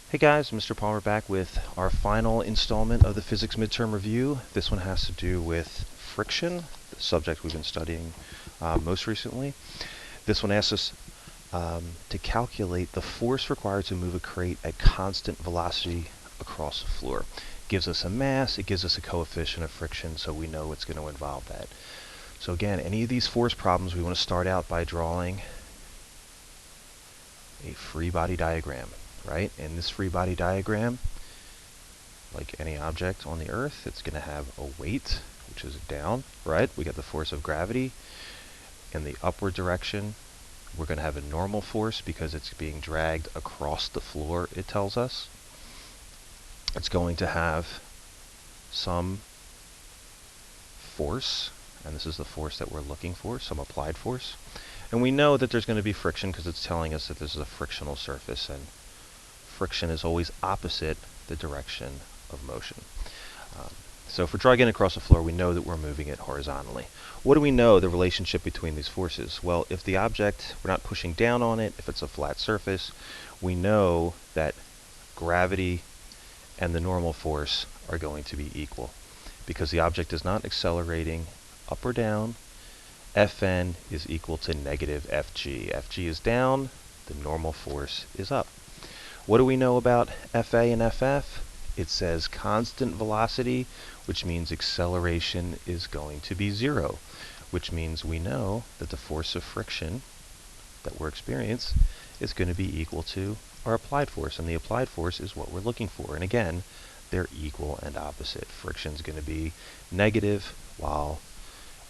Hey guys, Mr. Palmer back with our final installment of the physics midterm review. This one has to do with friction, the subject we've been studying most recently. This one asks us to calculate the force required to move a crate at constant velocity across the floor. It gives us a mass, it gives us a coefficient of friction, so we know it's going to involve that. So again, any of these force problems, we want to start out by drawing a free body diagram. Right? In this free body diagram, like any object on the Earth, it's going to have a weight, which is down, right? We got the force of gravity. In the upward direction, we're going to have a normal force because it's being dragged across the floor, it tells us. It's going to have some force, and this is the force that we're looking for, some applied force. And we know that there's going to be friction because it's telling us that this is a frictional surface, and friction is always opposite the direction of motion. So if we're dragging across the floor, we know that we're moving it horizontally. What do we know the relationship between these forces? Well, if the object, we're not pushing down on it, if it's a flat surface, we know that gravity and the normal force are going to be equal. Because the object is not accelerating up or down, Fn is equal to negative Fg. Fg is down, the normal force is up. What do we know about Fa and Ff? It says constant velocity, which means acceleration is going to be 0, which means we know that the force of friction that we're experiencing is going to be equal to our applied force, and the applied force is what we're looking for. And again, they're equal and opposite. Friction is going to be negative, while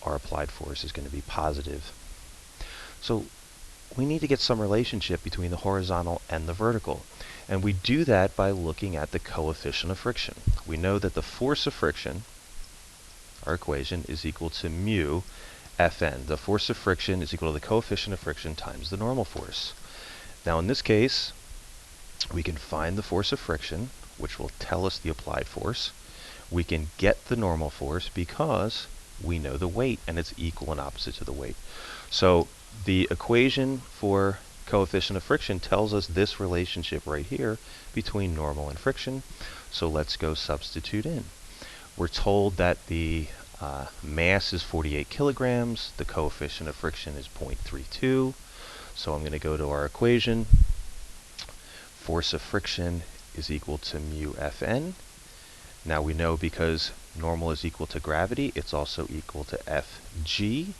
our applied force is going to be positive. So we need to get some relationship between the horizontal and the vertical. And we do that by looking at the coefficient of friction. We know that the force of friction, our equation, is equal to mu Fn. The force of friction is equal to the coefficient of friction times the normal force. Now in this case, we can find the force of friction, which will tell us the applied force. We can get the normal force because we know the weight, and it's equal and opposite to the weight. So the equation for coefficient of friction tells us this relationship right here between normal and friction. So let's go substitute in. We're told that the mass is 48 kilograms. The coefficient of friction is 0.32. So I'm going to go to our equation. Force of friction is equal to mu Fn. Now we know because normal is equal to gravity, it's also equal to Fg,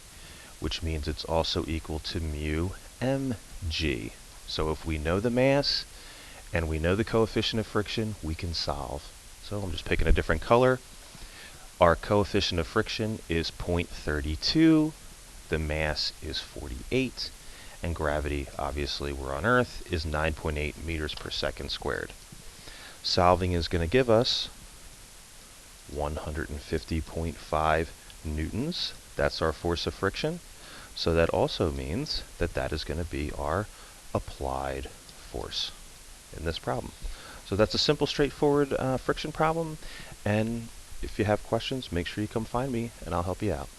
which means it's also equal to mu mg. So if we know the mass and we know the coefficient of friction, we can solve. So I'm just picking a different color. Our coefficient of friction is 0.32, the mass is 48, and gravity, obviously we're on Earth, is 9.8 meters per second squared. Solving is going to give us 150.5 newtons. That's our force of friction. So that also means that that is going to be our applied force in this problem. So that's a simple, straightforward friction problem. And if you have questions, make sure you come find me and I'll help you out.